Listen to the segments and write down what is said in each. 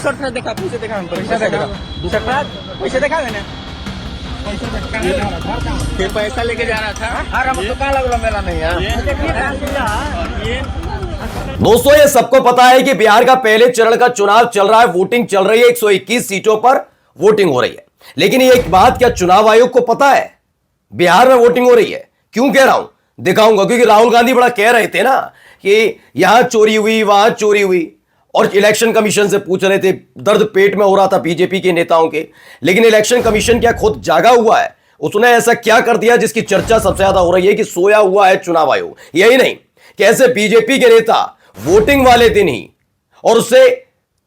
Shirt देखा, पैसे देखा, पैसे देखा, पैसे देखा मैंने, फिर पैसा लेके जा रहा था। अरे तो कहाँ लग रहा मेरा नहीं है। दोस्तों ये सबको पता है कि बिहार का पहले चरण का चुनाव चल रहा है, वोटिंग चल रही है, 121 सीटों पर वोटिंग हो रही है। लेकिन ये एक बात क्या चुनाव आयोग को पता है बिहार में वोटिंग हो रही है? क्यों कह रहा हूं, दिखाऊंगा। क्योंकि राहुल गांधी बड़ा कह रहे थे ना कि यहां चोरी हुई, वहां चोरी हुई, और इलेक्शन कमीशन से पूछ रहे थे, दर्द पेट में हो रहा था बीजेपी के नेताओं के। लेकिन इलेक्शन कमीशन क्या खुद जागा हुआ है? उसने ऐसा क्या कर दिया जिसकी चर्चा सबसे ज्यादा हो रही है कि सोया हुआ है चुनाव आयोग? यही नहीं, कैसे बीजेपी के नेता वोटिंग वाले दिन ही और उससे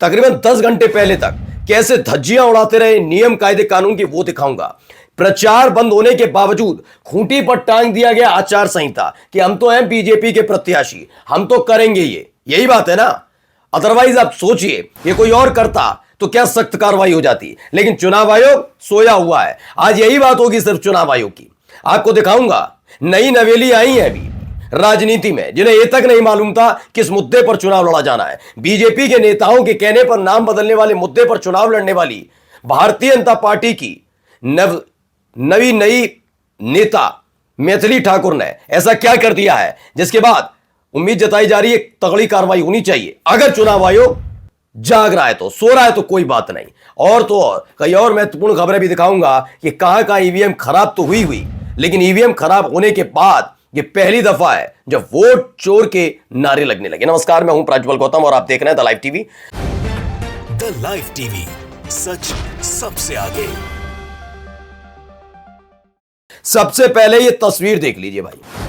तकरीबन 10 घंटे पहले तक कैसे धज्जियां उड़ाते रहे नियम कायदे कानून की, वो दिखाऊंगा। प्रचार बंद होने के बावजूद खूंटी पर टांग दिया गया आचार संहिता कि हम तो हैं बीजेपी के प्रत्याशी, हम तो करेंगे ये। यही बात है ना। अदरवाइज आप सोचिए ये कोई और करता तो क्या सख्त कार्रवाई हो जाती। लेकिन चुनाव आयोग सोया हुआ है। आज यही बात होगी सिर्फ चुनाव आयोग की। आपको दिखाऊंगा नई नवेली आई है अभी राजनीति में, जिन्हें यह तक नहीं मालूम था किस मुद्दे पर चुनाव लड़ा जाना है। बीजेपी के नेताओं के कहने पर नाम बदलने वाले मुद्दे पर चुनाव लड़ने वाली भारतीय जनता पार्टी की नई नेता मैथिली ठाकुर ने ऐसा क्या कर दिया है जिसके बाद उम्मीद जताई जा रही है तगड़ी कार्रवाई होनी चाहिए। अगर चुनाव आयोग जाग रहा है तो, सो रहा है तो कोई बात नहीं। और तो और कई और महत्वपूर्ण खबरें भी दिखाऊंगा कि कहां ईवीएम खराब तो हुई, लेकिन ईवीएम खराब होने के बाद ये पहली दफा है जब वोट चोर के नारे लगने लगे। नमस्कार, मैं हूं प्रज्वल गौतम और आप देख रहे हैं the live TV. The live TV, सच सबसे आगे। सबसे पहले ये तस्वीर देख लीजिए भाई।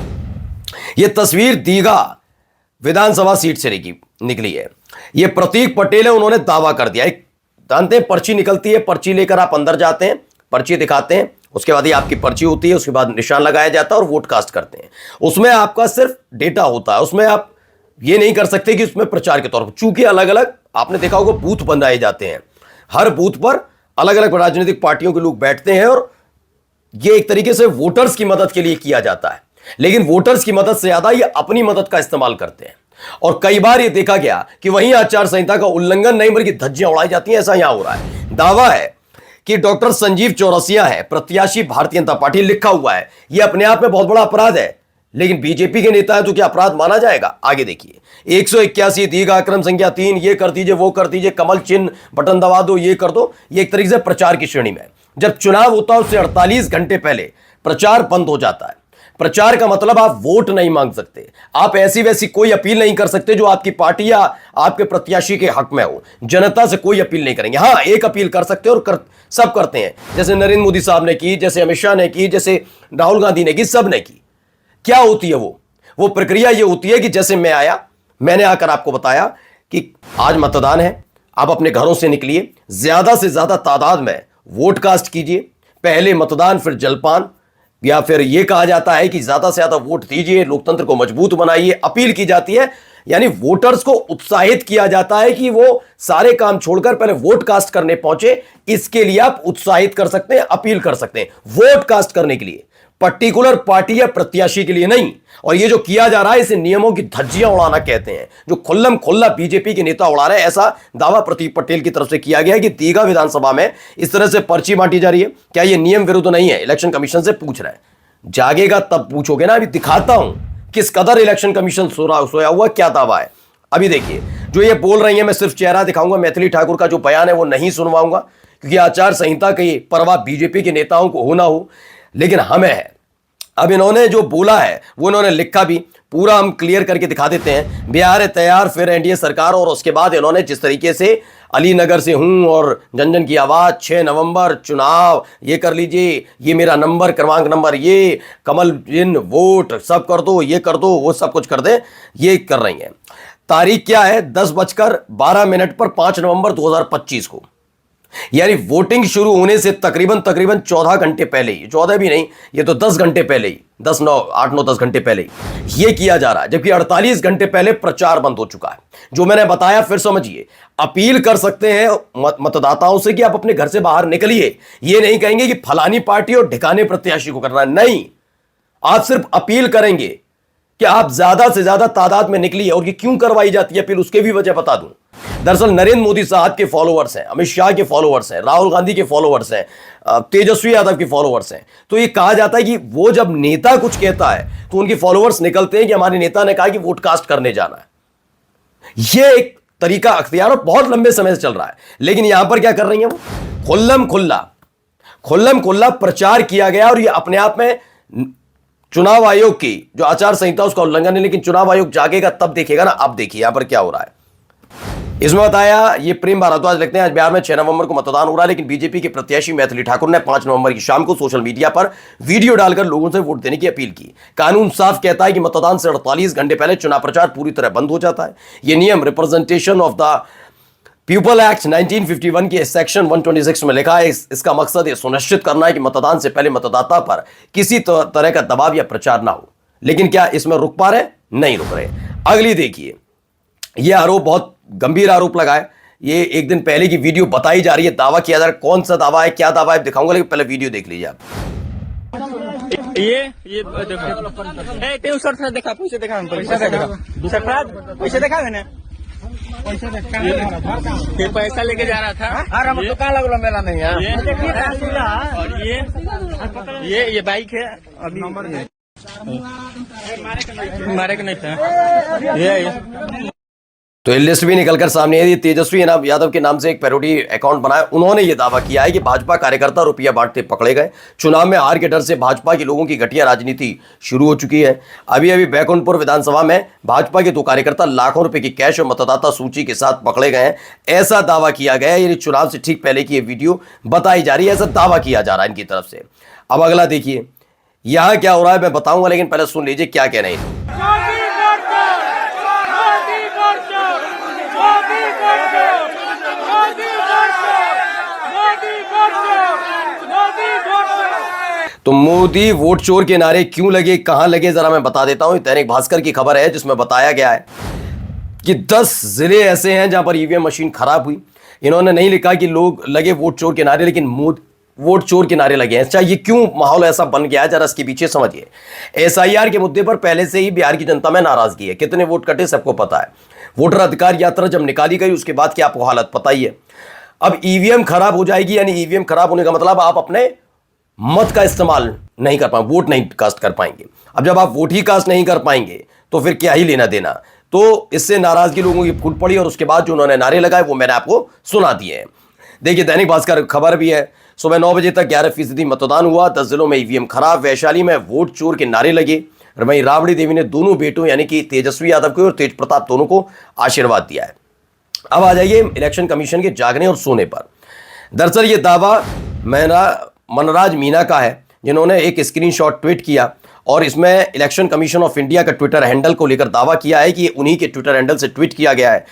ये तस्वीर दीघा विधानसभा सीट से निकली है। ये प्रतीक पटेल है, उन्होंने दावा कर दिया। एक जानते हैं पर्ची निकलती है, पर्ची लेकर आप अंदर जाते हैं, पर्ची दिखाते हैं, उसके बाद ये आपकी पर्ची होती है, उसके बाद निशान लगाया जाता है और वोट कास्ट करते हैं। उसमें आपका सिर्फ डेटा होता है, उसमें आप ये नहीं कर सकते कि उसमें प्रचार के तौर पर, चूंकि अलग अलग आपने देखा होगा बूथ बनाए जाते हैं, हर बूथ पर अलग अलग राजनीतिक पार्टियों के लोग बैठते हैं और ये एक तरीके से वोटर्स की मदद के लिए किया जाता है। लेकिन वोटर्स की मदद से ज्यादा ये अपनी मदद का इस्तेमाल करते हैं। और कई बार ये देखा गया कि वहीं आचार संहिता का उल्लंघन नहीं बल्कि धज्जियां उड़ाई जाती हैं। ऐसा यहां हो रहा है। दावा है कि डॉक्टर संजीव चौरसिया है प्रत्याशी भारतीय जनता पार्टी, लिखा हुआ है। यह अपने आप में बहुत बड़ा अपराध है, लेकिन बीजेपी के नेता है तो क्या अपराध माना जाएगा? आगे देखिए। 181 दीघा क्रम संख्या 3, ये कर दीजिए, वो कर दीजिए, कमल चिन्ह बटन दबा दो, ये कर दो। ये एक तरीके से प्रचार की श्रेणी में। जब चुनाव होता है उससे 48 घंटे पहले प्रचार बंद हो जाता है। प्रचार का मतलब आप वोट नहीं मांग सकते, आप ऐसी वैसी कोई अपील नहीं कर सकते जो आपकी पार्टी या आपके प्रत्याशी के हक में हो। जनता से कोई अपील नहीं करेंगे। हाँ, एक अपील कर सकते और सब करते हैं, जैसे नरेंद्र मोदी साहब ने की, जैसे अमित शाह ने की, जैसे राहुल गांधी ने की, सब ने की। क्या होती है वो प्रक्रिया? ये होती है कि जैसे मैं आया, मैंने आकर आपको बताया कि आज मतदान है, आप अपने घरों से निकलिए, ज्यादा से ज्यादा तादाद में वोट कास्ट कीजिए, पहले मतदान फिर जलपान, या फिर यह कहा जाता है कि ज्यादा से ज्यादा वोट दीजिए, लोकतंत्र को मजबूत बनाइए, अपील की जाती है। यानी वोटर्स को उत्साहित किया जाता है कि वो सारे काम छोड़कर पहले वोट कास्ट करने पहुंचे। इसके लिए आप उत्साहित कर सकते हैं, अपील कर सकते हैं वोट कास्ट करने के लिए, पर्टिकुलर पार्टी या प्रत्याशी के लिए नहीं। और ये जो किया जा रहा है इसे नियमों की धज्जियां उड़ाना कहते हैं, जो खुल्लम खुल्ला बीजेपी के नेता उड़ा रहे हैं। ऐसा दावा प्रतीक पटेल की तरफ से किया गया है कि दीघा विधानसभा में इस तरह से पर्ची बांटी जा रही है। क्या ये नियम विरुद्ध नहीं है? इलेक्शन कमीशन से पूछ रहे हैं। जागेगा तब पूछोगे ना। अभी दिखाता हूं किस कदर इलेक्शन कमीशन सोया हुआ, क्या दावा है। अभी देखिए जो ये बोल रही है, मैं सिर्फ चेहरा दिखाऊंगा। मैथिली ठाकुर का जो बयान है वो नहीं सुनवाऊंगा, क्योंकि आचार संहिता की परवाह बीजेपी के नेताओं को हो ना हो, लेकिन हमें है। अब इन्होंने जो बोला है वो इन्होंने लिखा भी, पूरा हम क्लियर करके दिखा देते हैं। बिहार है तैयार, फिर एनडीए सरकार। और उसके बाद इन्होंने जिस तरीके से अलीनगर से हूं और जन जन की आवाज, 6 नवंबर चुनाव, ये कर लीजिए, ये मेरा नंबर, क्रमांक नंबर, ये कमल चिन्ह, वोट सब कर दो, ये कर दो, वो सब कुछ कर दे, ये कर रही हैं। तारीख क्या है? 10:12 पर 5 नवंबर 2025 को, यानी वोटिंग शुरू होने से तकरीबन 14 घंटे पहले ही, 14 भी नहीं, ये तो 10 घंटे पहले ही, 10 घंटे पहले ही ये किया जा रहा है। जबकि 48 घंटे पहले प्रचार बंद हो चुका है। जो मैंने बताया फिर समझिए, अपील कर सकते हैं मतदाताओं से कि आप अपने घर से बाहर निकलिए। ये नहीं कहेंगे कि फलानी पार्टी और ढिकाने प्रत्याशी को करना है, नहीं। आप सिर्फ अपील करेंगे कि आप ज्यादा से ज्यादा तादाद में निकलिए। और ये क्यों करवाई जाती है अपील, उसके भी वजह बता दूं। दरअसल नरेंद्र मोदी साहब के फॉलोअर्स हैं, अमित शाह के फॉलोअर्स हैं, राहुल गांधी के फॉलोअर्स हैं, तेजस्वी यादव के फॉलोअर्स हैं। तो ये कहा जाता है कि वो जब नेता कुछ कहता है तो उनके फॉलोअर्स निकलते हैं कि हमारे नेता ने कहा कि वोट कास्ट करने जाना है। ये एक तरीका अख्तियार और बहुत लंबे समय से चल रहा है। लेकिन यहां पर क्या कर रही है वो, खुल्लम खुल्ला प्रचार किया गया। और ये अपने आप में चुनाव आयोग की जो आचार संहिता उसका उल्लंघन है। लेकिन चुनाव आयोग जागेगा तब देखेगा ना। अब देखिए यहां पर क्या हो रहा है। इसमें बताया ये प्रेम भारद्वाज लिखते हैं, आज बिहार में 6 नवंबर को मतदान हो रहा है, लेकिन बीजेपी के प्रत्याशी मैथिली ठाकुर ने 5 नवंबर की शाम को सोशल मीडिया पर वीडियो डालकर लोगों से वोट देने की अपील की। कानून साफ कहता है कि मतदान से 48 घंटे पहले चुनाव प्रचार पूरी तरह बंद हो जाता है। यह नियम representation of the people act 1951 के सेक्शन 126 में लिखा है। इसका मकसद यह सुनिश्चित करना है कि मतदान से पहले मतदाता पर किसी तरह का दबाव या प्रचार ना हो। लेकिन क्या इसमें रुक पा रहे? नहीं रुक रहे। अगली देखिए, यह आरोप बहुत गंभीर आरोप लगाए। ये एक दिन पहले की वीडियो बताई जा रही है, दावा किया जा रहा है। कौन सा दावा है, क्या दावा है दिखाऊंगा, लेकिन पहले वीडियो देख लीजिए आप। ये देखो सर देखा पैसे देखा पैसे देखा मैंने ये पैसा लेके जा रहा था। तो कहाँ लग रहा मेला नहीं है। और ये बाइक है अभी मारे का नहीं था ये। तो लिस्ट भी निकलकर सामने है। तेजस्वी यादव के नाम से एक पैरोडी अकाउंट बनाया। उन्होंने ये दावा किया है कि भाजपा कार्यकर्ता रुपया बांटते पकड़े गए। चुनाव में हार के डर से भाजपा के लोगों की घटिया राजनीति शुरू हो चुकी है। अभी बैकुंठपुर विधानसभा में भाजपा के 2 कार्यकर्ता लाखों रुपए की कैश और मतदाता सूची के साथ पकड़े गए हैं, ऐसा दावा किया गया है। ये चुनाव से ठीक पहले की ये वीडियो बताई जा रही है, ऐसा दावा किया जा रहा है इनकी तरफ से। अब अगला देखिए यहां क्या हो रहा है मैं बताऊंगा, लेकिन पहले सुन लीजिए क्या कहना है। तो मोदी वोट चोर के नारे क्यों लगे, कहां लगे, जरा मैं बता देता हूं। दैनिक भास्कर की खबर है जिसमें बताया गया है कि 10 जिले ऐसे हैं जहां पर ईवीएम मशीन खराब हुई। इन्होंने नहीं लिखा कि लोग लगे वोट चोर के नारे, लेकिन वोट चोर के नारे लगे हैं। अच्छा, ये क्यों माहौल ऐसा बन गया है, जरा इसके पीछे समझिए। एसआईआर के मुद्दे पर पहले से ही बिहार की जनता में नाराजगी है। कितने वोट कटे सबको पता है। वोटर अधिकार यात्रा जब निकाली गई उसके बाद की आपको हालत पता ही है। अब ईवीएम खराब हो जाएगी, यानी ईवीएम खराब होने का मतलब आप अपने मत का इस्तेमाल नहीं कर पाएंगे, वोट नहीं कास्ट कर पाएंगे। अब जब आप वोट ही कास्ट नहीं कर पाएंगे तो फिर क्या ही लेना देना। तो इससे नाराजगी लोगों की फूट पड़ी और उसके बाद जो उन्होंने नारे लगाए वो मैंने आपको सुना दिए हैं। देखिए दैनिक भास्कर खबर भी है, सुबह 9 बजे तक 11% मतदान हुआ। 10 जिलों में ईवीएम खराब। वैशाली में वोट चोर के नारे लगे। वहीं राबड़ी देवी ने दोनों बेटों यानी कि तेजस्वी यादव को और तेज प्रताप दोनों को आशीर्वाद दिया है। अब आ जाइए इलेक्शन कमीशन के जागने और सोने पर। दरअसल ये दावा मनराज मीना का है, जिन्होंने एक स्क्रीनशॉट ट्वीट किया और इसमें इलेक्शन कमीशन ऑफ इंडिया का ट्विटर हैंडल को लेकर दावा किया है कि ये उन्हीं के ट्विटर हैंडल से ट्वीट किया गया है।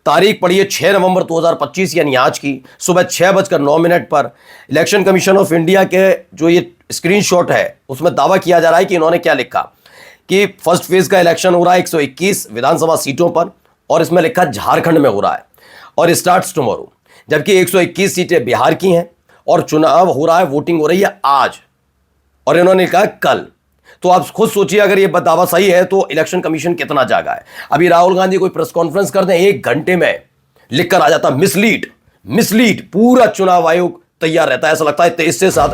तारीख पड़ी है 6 नवंबर 2025 यानी आज की सुबह 6:09 पर। इलेक्शन कमीशन ऑफ इंडिया के जो ये स्क्रीनशॉट है उसमें दावा किया जा रहा है कि इन्होंने क्या लिखा कि फर्स्ट फेज का इलेक्शन हो रहा है 121 विधानसभा सीटों पर, और इसमें लिखा झारखंड में हो रहा है और स्टार्ट्स टुमारो। जबकि 121 सीटें बिहार की हैं और चुनाव हो रहा है, वोटिंग हो रही है आज, और इन्होंने कहा कल। तो आप खुद सोचिए अगर ये दावा सही है तो इलेक्शन कमीशन कितना जागा है। अभी राहुल गांधी कोई प्रेस कॉन्फ्रेंस कर दें 1 घंटे में लिखकर आ जाता मिसलीड। पूरा चुनाव आयोग तैयार रहता है। ऐसा लगता है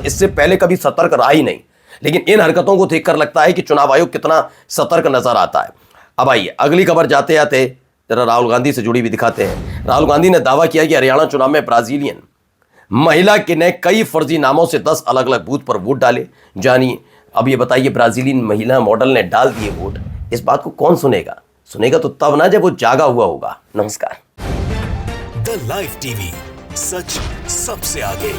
इससे पहले कभी सतर्क रहा ही नहीं। लेकिन इन हरकतों को देखकर लगता है कि चुनाव आयोग कितना सतर्क नजर आता है। अब आइए अगली खबर जाते जाते जरा राहुल गांधी से जुड़ी भी दिखाते हैं। राहुल गांधी ने दावा किया कि हरियाणा चुनाव में ब्राजीलियन महिला के ने कई फर्जी नामों से 10 अलग अलग बूथ पर वोट डाले। जानिए, अब ये बताइए ब्राजीलियन महिला मॉडल ने डाल दिए वोट। इस बात को कौन सुनेगा तो तब ना जब वो जागा हुआ होगा। नमस्कार। द लाइव टीवी, सच सबसे आगे।